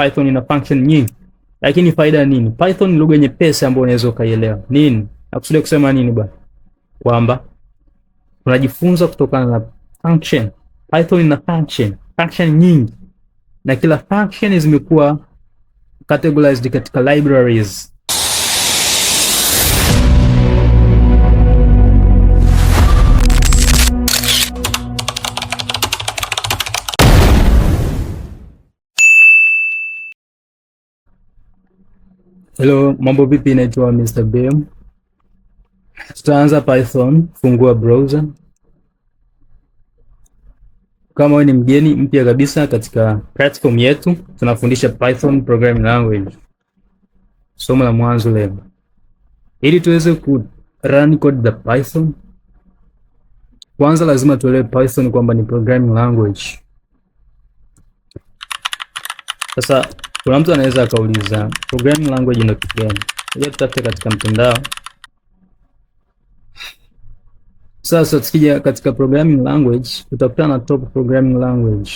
Python ina function nyingi. Lakini faida nini? Python ni lugha nyepesi ambayo unaweza kuielewa. Nini? Nakusudia kusema nini bwana? Kwamba tunajifunza kutokana na function. Python ina function nyingi. Na kila function zimekuwa categorized katika libraries. Hello, mambo vipi? Naitwa Mr. Bem. Tutaanza Python. Fungua browser. Kama wewe ni mgeni mpya kabisa katika platform yetu, tunafundisha Python programming language. Somo la mwanzo leo. Ili tuweze ku run code the Python, kwanza lazima tuelewe Python kwamba ni programming language. Sasa kuna mtu anaweza akauliza programming language ndio kitu gani? Ngoja tutafute katika mtandao. Sasa tukija katika programming language, tutakutana na top programming language.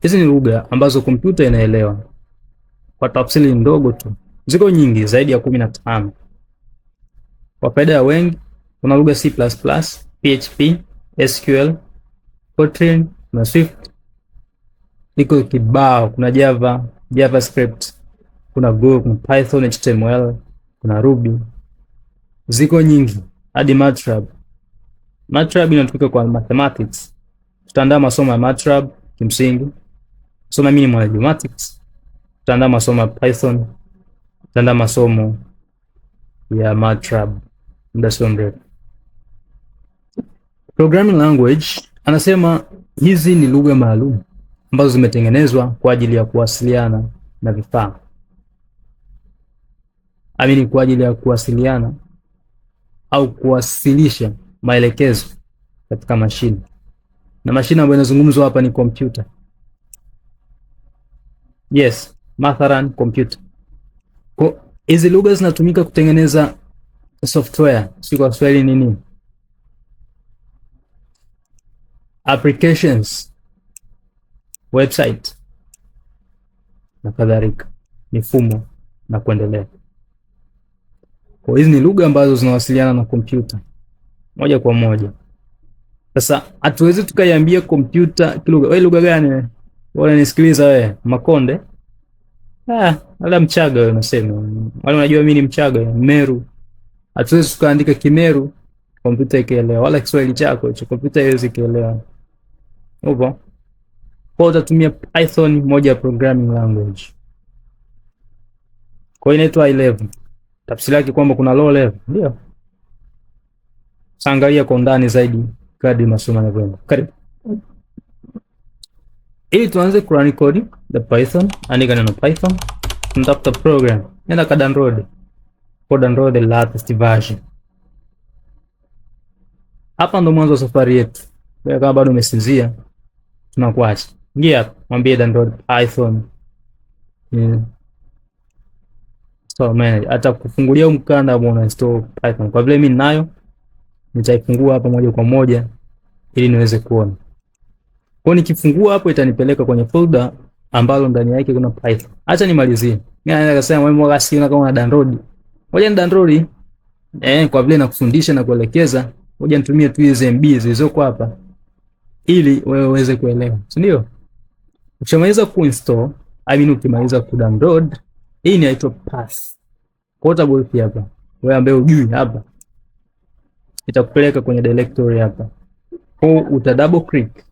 Hizi ni lugha ambazo kompyuta inaelewa kwa tafsiri ndogo tu. Ziko nyingi zaidi ya 15. Kwa faida ya wengi, kuna lugha C++, PHP, SQL, Kotlin na Swift. Iko kibao, kuna Java, JavaScript, kuna Go, kuna Python, HTML, kuna Ruby. Ziko nyingi hadi MATLAB. MATLAB inatumika kwa mathematics. Tutaandaa masomo ya MATLAB kimsingi. Soma minimal mathematics. Tutaandaa masomo ya Python. Tutaandaa masomo ya MATLAB. Muda sio mrefu. Programming language anasema hizi ni lugha maalum ambazo zimetengenezwa kwa ajili ya kuwasiliana na vifaa. Kwa ajili ya kuwasiliana au kuwasilisha maelekezo katika mashine. Na mashine ambayo inazungumzwa hapa ni kompyuta. Yes, mathalan kompyuta. Kwa hizi lugha zinatumika kutengeneza software, si kwa Kiswahili nini? Applications, website na kadhalika, mifumo na kuendelea. Kwa hizi ni lugha ambazo zinawasiliana na kompyuta moja kwa moja. Sasa hatuwezi tukaiambia kompyuta kilugha. Wewe lugha gani wewe? Wewe nisikiliza wewe, Makonde? Wala Mchaga wewe unasema. Wala unajua mimi ni Mchaga, Meru. Hatuwezi tukaandika Kimeru kompyuta ikaelewa, wala Kiswahili chako hicho kompyuta haiwezi kuelewa. Upo? Kwa utatumia Python, moja ya programming language. Kwa hiyo inaitwa high level. Tafsiri yake kwamba kuna low level. Ndio. Angalia kwa undani zaidi kadri masomo yanavyoenda. Karibu. Ili tuanze kurun code the Python, andika neno Python, tunatafuta program. Nenda ka download. Kwa download the latest version. Hapa ndo mwanzo wa safari yetu. Wewe kama bado umesinzia, tunakuacha. Ingia hapa, mwambie download Python. So man, hata kufungulia mkanda ambao una install Python. Kwa vile mimi ninayo, nitaifungua hapa moja kwa moja ili niweze kuona. Kwa nikifungua hapo itanipeleka kwenye folder ambalo ndani yake kuna Python. Acha nimalizie. Mimi naweza kusema wewe mwaga siona kama una download. Ngoja ni download. Kwa vile nakufundisha na kuelekeza, ngoja nitumie tu hizo MB zilizoko hapa ili wewe uweze kuelewa. Si ndio? Ukishamaliza kuinstall, ukimaliza kudownload, hii inaitwa pass. Portable hapa. Wewe ambaye hujui hapa, itakupeleka kwenye directory hapa. Kwa uta double click,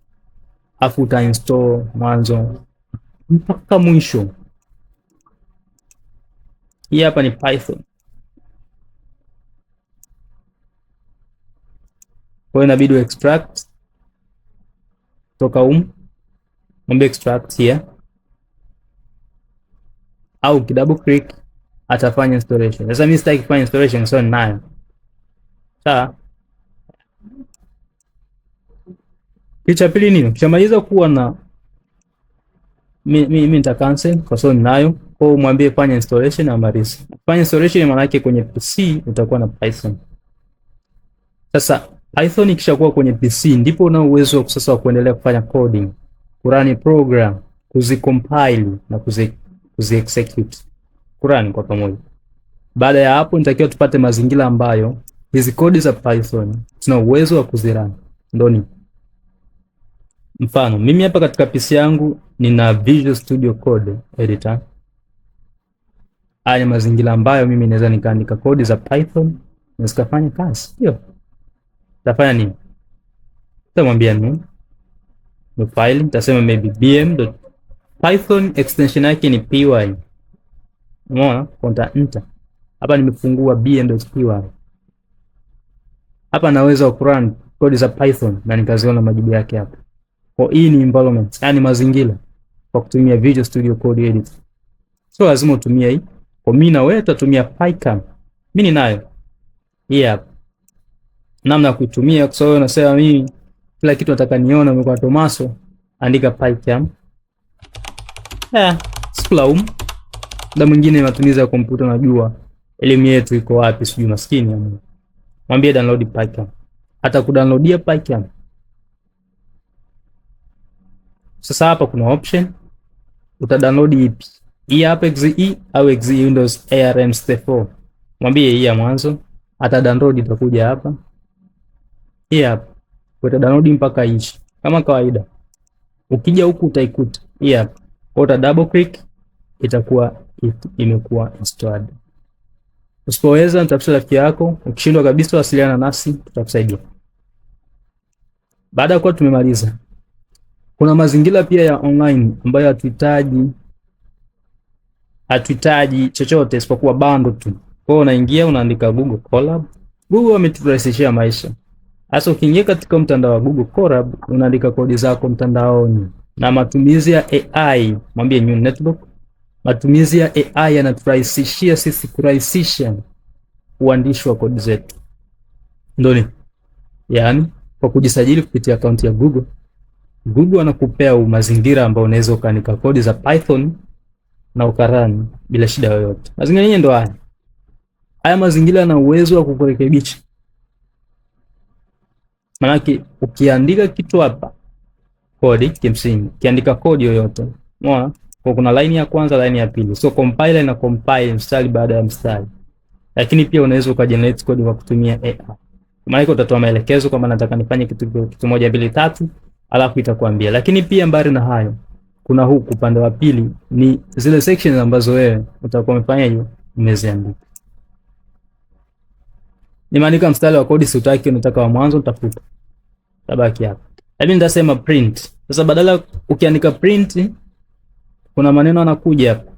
afu uta install mwanzo mpaka mwisho. Hii hapa ni Python. Kwa hiyo inabidi extract toka mwambie extract here, au double click atafanya installation. Sasa mimi sitaki kufanya installation, so ninayo. Sawa. Kicha pili nini? Ukishamaliza kuwa na mimi nita cancel kwa sababu ninayo. Kwa hiyo mwambie fanya installation na maliza. Fanya installation maana yake kwenye PC utakuwa na Python. Sasa Python ikishakuwa kwenye PC ndipo una uwezo wa sasa wa kuendelea kufanya coding, kurani program, kuzicompile na kuzi execute, kurun kwa pamoja. Baada ya hapo nitakiwa tupate mazingira ambayo hizi kodi za Python tuna uwezo wa kuzirun. Ndio ni mfano, mimi hapa katika PC yangu nina Visual Studio Code editor. Haya mazingira ambayo mimi naweza nikaandika kodi za Python na zikafanya kazi. Ndio. Tafanya nini? Nitamwambia new file, nitasema maybe bm.python, extension yake ni py. Umeona? Konta enter. Hapa nimefungua bm.py. Hapa naweza kurun kodi za Python na nikaziona majibu yake hapa. Kwa hii ni environment, yani mazingira kwa kutumia Visual Studio Code editor. So lazima utumie hii. Kwa mimi na wewe tutatumia PyCharm. Mimi ninayo hii hapa. Namna ya kuitumia, kwa sababu unasema mimi kila kitu nataka nione umekuwa Tomaso, andika PyCharm. Splaum. Na mwingine matumizi ya kompyuta, najua elimu yetu iko wapi, sijui maskini ya Mungu. Mwambie download PyCharm. Hata kudownloadia PyCharm. Sasa hapa kuna option, utadownload ipi? Hii hapa XE au XE Windows ARM64. Mwambie hii ya mwanzo, ata download itakuja hapa. Hii hapa. Utadownload mpaka hichi kama kawaida. Ukija huku utaikuta hii hapa. Uta double click itakuwa imekuwa installed. Usipoweza nitafuta rafiki yako, ukishindwa kabisa wasiliana nasi tutakusaidia. Baada ya kuwa tumemaliza, kuna mazingira pia ya online ambayo hatuhitaji chochote isipokuwa bando tu. Kwa hiyo unaingia unaandika Google Colab. Google wameturahisishia maisha. Hasa ukiingia katika mtandao wa Google Colab unaandika kodi zako mtandaoni. Na matumizi ya AI, mwambie new network. Matumizi ya AI yanaturahisishia sisi kurahisisha uandishi wa kodi zetu. Ndio. Yaani kwa kujisajili kupitia akaunti ya Google, Google anakupea mazingira ambayo unaweza ukaandika kodi za Python na ukarun bila shida yoyote. Mazingira yenyewe ndo haya. Haya mazingira yana uwezo wa kukurekebisha. Maana ukiandika kitu hapa kodi kimsingi, ukiandika kodi yoyote, umeona? Kwa kuna line ya kwanza, line ya pili. So compiler ina compile mstari baada ya mstari. Lakini pia unaweza ukagenerate kodi kwa kutumia AI. Maana utatoa maelekezo kama nataka nifanye kitu 1 2 3, alafu itakwambia. Lakini pia mbali na hayo, kuna huku upande wa pili ni zile sections ambazo wewe utakuwa umefanya hiyo umeziandika. Nimeandika mstari wa kodi siutaki, unataka wa mwanzo, utafuta. Tabaki hapa. Mimi nitasema print. Sasa badala ukiandika print kuna maneno yanakuja hapa.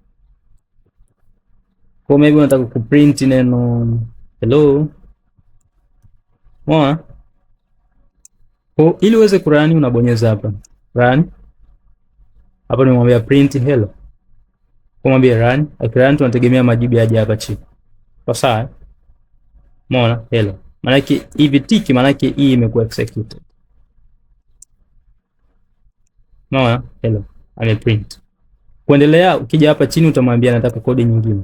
Kwa maybe unataka kuprint neno hello. Moa. Kwa ili uweze kurani unabonyeza hapa. Run. Hapa nimemwambia print hello. Kwa mwambie run, akirun tunategemea majibu yaje hapa chini. Kwa sawa? Moa hello. Maana yake hivi tiki, maana yake hii imekuwa executed. Moa hello. Ameprint. Kuendelea ukija hapa chini utamwambia nataka kodi nyingine.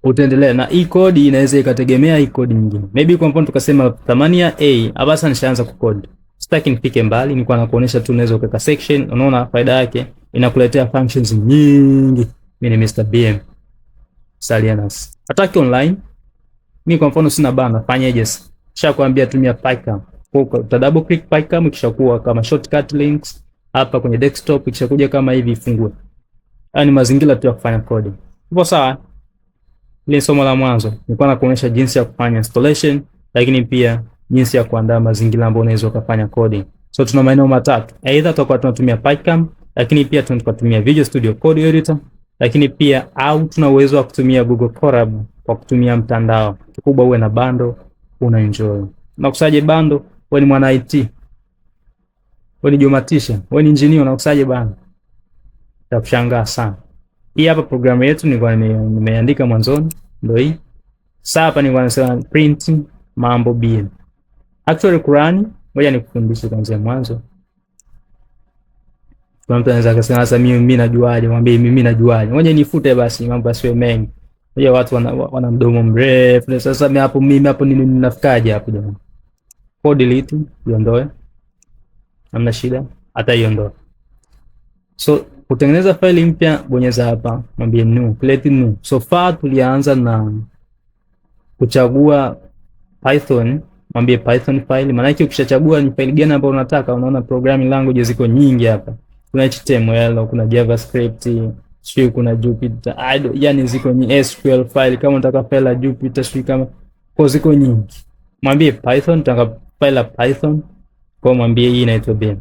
Utaendelea na hii kodi inaweza ikategemea hii kodi nyingine. Maybe kwa mfano tukasema thamani ya A, abasa nishaanza kukodi. Sitaki nifike mbali, nilikuwa nakuonesha tu unaweza ukaweka section, unaona faida yake inakuletea functions nyingi. Mimi ni Mr. BM. Salianas. Ataki online. Mimi kwa mfano sina bana, fanyaje sasa? Nishakwambia tumia PyCharm. Kwa uta double click PyCharm ikishakuwa kama shortcut links hapa kwenye desktop ikishakuja kama hivi ifungue. Haya ni mazingira tu ya kufanya coding. Upo sawa? Ile somo la mwanzo nilikuwa nakuonyesha jinsi ya kufanya installation, lakini pia jinsi ya kuandaa mazingira ambayo unaweza kufanya coding. So tuna maeneo matatu. Aidha tutakuwa tunatumia PyCharm, lakini pia tunatumia Visual Studio Code editor, lakini pia au tuna uwezo wa kutumia Google Colab kwa kutumia mtandao. Kikubwa uwe na bando, una enjoy. Unakusaje bando? Wewe ni mwana IT. Wewe ni jomatisha, wewe ni engineer, unakusaje bando? Utakushangaa sana. Hii hapa programu yetu nilikuwa nimeandika mwanzoni, ndio hii. Sasa hapa nilikuwa nasema print mambo BM. Actually Qur'ani, ngoja nikufundishe kwanza mwanzo. Kwa mtu anaweza kusema sasa mimi najuaje? Mwambie mimi najuaje. Ngoja nifute basi mambo yasiwe mengi. Ngoja watu wana mdomo mrefu. Sasa mimi hapo nini ninafikaje hapo jamani? Kwa delete iondoe. Hamna shida, hata iondoe. So Kutengeneza faili mpya, bonyeza hapa, mwambie new, create new. So far tulianza na kuchagua Python, mwambie Python file. Maana yake ukishachagua ni file gani ambayo unataka, unaona programming language ziko nyingi hapa. Kuna HTML, kuna JavaScript, sio kuna Jupyter. Yani ziko ni SQL file kama unataka file la Jupyter, sio kama kwa ziko nyingi. Mwambie Python, nataka file la Python. Kwa mwambie hii inaitwa BM.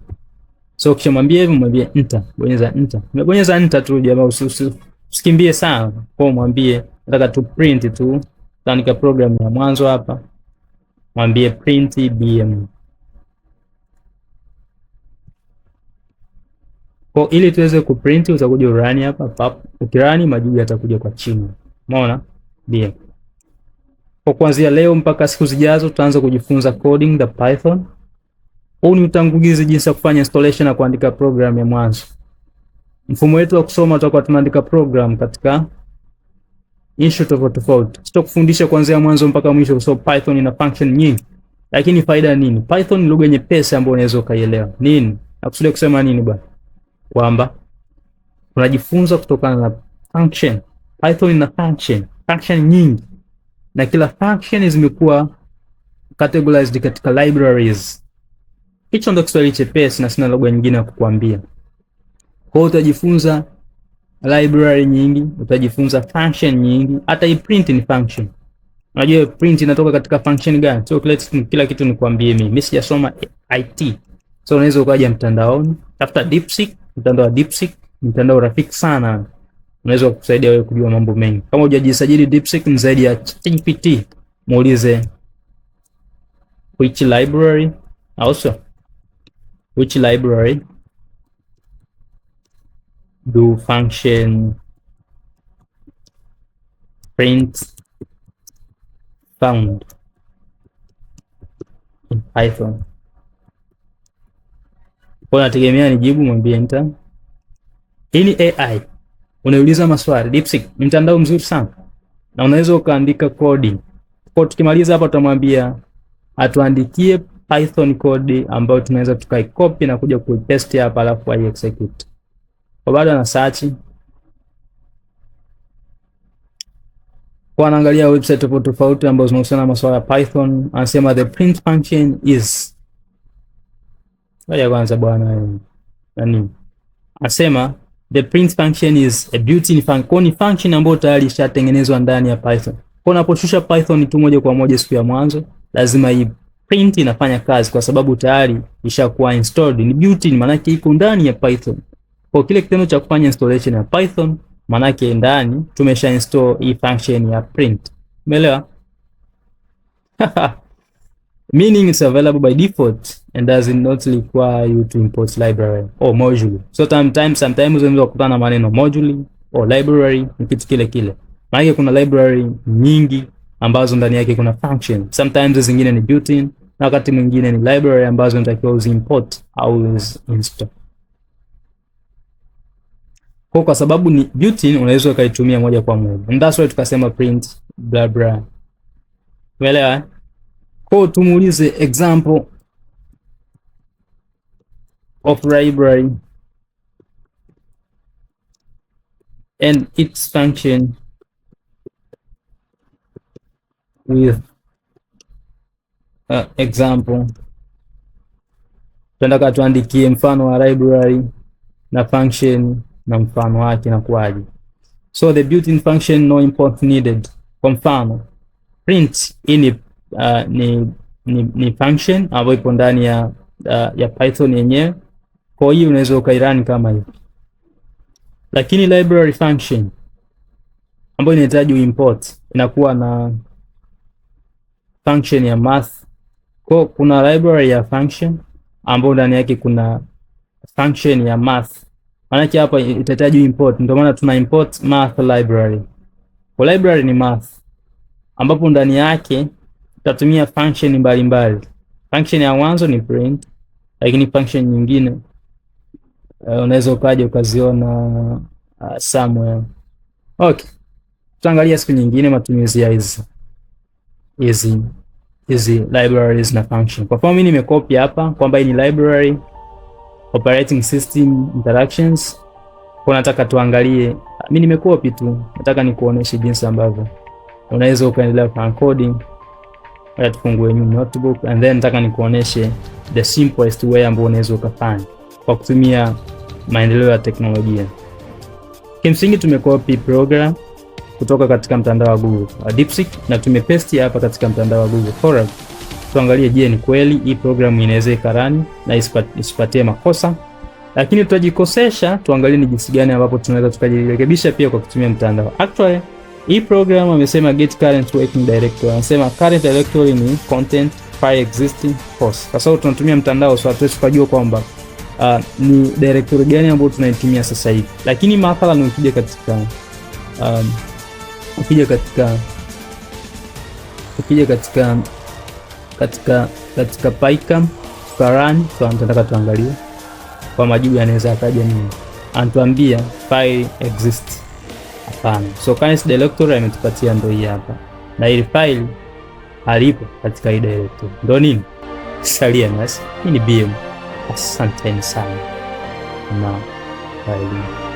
So ukishamwambia hivyo, mwambie enter, bonyeza enter. Umebonyeza enter tu jamaa, usikimbie sana. Kwa mwambie nataka tu print tu, taandika program ya mwanzo hapa. Mwambie print BM. Kwa ili tuweze kuprint, utakuja run hapa pap. Ukirani majibu yatakuja kwa chini. Umeona? BM. Kwa kuanzia leo mpaka siku zijazo tutaanza kujifunza coding the Python. Huu ni utangulizi jinsi ya kufanya installation na kuandika program ya mwanzo. Mfumo wetu wa kusoma tutakuwa tunaandika program katika issue tofauti. Sitakufundisha kuanzia mwanzo mpaka mwisho kwa sababu Python ina function nyingi. Lakini faida nini? Python ni lugha nyepesi ambayo unaweza kuielewa. Nini? Nakusudia kusema nini bwana? Kwamba unajifunza kutokana na function. Python ina function nyingi. Na kila function zimekuwa categorized katika libraries. Hicho ndio Kiswahili chepesi na sina lugha nyingine ya kukuambia. Kwa hiyo utajifunza library nyingi, utajifunza function nyingi, hata hii print ni function. Unajua print inatoka katika function gani? So kila kitu nikwambie mimi. Mimi sijasoma IT. So unaweza ukaja mtandaoni, tafuta DeepSeek, mtandao wa DeepSeek, mtandao rafiki sana. Unaweza kukusaidia wewe kujua mambo mengi. Kama hujajisajili DeepSeek ni zaidi ya GPT. Muulize which library do function print found in Python. Kwa nategemea nijibu, mwambie enter. Hii ni AI. Unauliza maswali. DeepSeek ni mtandao mzuri sana. Na unaweza ukaandika coding. Kwa tukimaliza hapa tutamwambia atuandikie Python code ambayo tunaweza tukaicopy na kuja kuipaste hapa alafu ai execute. Kwa baada na search. Kwa anaangalia website tofauti ambazo zinahusiana na masuala ya Python, anasema the print function is. Ngoja kwanza bwana nani? Anasema the print function is a built-in function. Ni function ambayo tayari ishatengenezwa ndani ya Python. Kwa unaposhusha Python tu moja kwa moja siku ya mwanzo, lazima hii print inafanya kazi kwa sababu tayari ishakuwa installed. Ni built-in, maana yake iko ndani ya Python. Kwa kile kitendo cha kufanya installation ya Python, maana yake ndani tumesha install hii function ya print. Umeelewa? Meaning it's available by default and does not require you to import library or module. So sometimes unaweza kukutana na maneno module or library ni kitu kile kile. Maana kuna library nyingi ambazo ndani yake kuna function. Sometimes zingine ni built-in na wakati mwingine ni library ambazo unatakiwa uzimport au uzinstall. Kwa sababu ni built-in unaweza ukaitumia moja kwa moja. And that's why tukasema print blah blah. Umeelewa? Kwa tumuulize example of library and its function with example. Tunataka tuandikie mfano wa library na function na mfano wake na kuaje. So the built-in function no import needed. Kwa mfano print ni function ambayo ipo ndani ya Python yenyewe. Kwa hiyo unaweza ukairun kama hivi. Lakini library function ambayo inahitaji uimport inakuwa na function ya math. Kwa kuna library ya function ambayo ndani yake kuna function ya math. Maana yake hapa itahitaji import, ndio maana tuna import math library. Kwa library ni math ambapo ndani yake tutatumia function mbalimbali. Function ya mwanzo ni print, lakini function nyingine unaweza ukaje ukaziona somewhere. Okay. Tutaangalia siku nyingine matumizi ya hizi libraries na function. Kwa mfano mimi nimecopy hapa kwamba hii ni library operating system interactions. Kwa nataka tuangalie, mimi nimekopi tu, nataka nikuoneshe jinsi ambavyo unaweza ukaendelea kwa coding. Haya, tufungue new notebook and then nataka nikuoneshe the simplest way ambayo unaweza ukafanya kwa kutumia maendeleo ya teknolojia. Kimsingi tumekopi program kutoka katika mtandao wa Google DeepSeek na tumepaste hapa katika mtandao wa Google Colab. Tuangalie, je, ni kweli hii program inaweza ikarani na isipatie makosa. Lakini tutajikosesha, tuangalie ni jinsi gani ambapo tunaweza tukajirekebisha pia kwa kutumia mtandao. Actually, hii program amesema get current working directory. Anasema current directory ni content file existing host. Kwa sababu tunatumia mtandao, so hatuwezi kujua kwamba ni directory gani ambayo tunaitumia sasa hivi. Lakini mathalan ukija katika PyCharm tukarun, tunataka tuangalie kwa majibu yanaweza akaja nini. Anatuambia file exist. Hapana. So current directory ametupatia ndio hii hapa. Na ile file halipo katika hii directory. Ndio nini? Salia nasi. Hii ni BM. Asanteni sana. Na file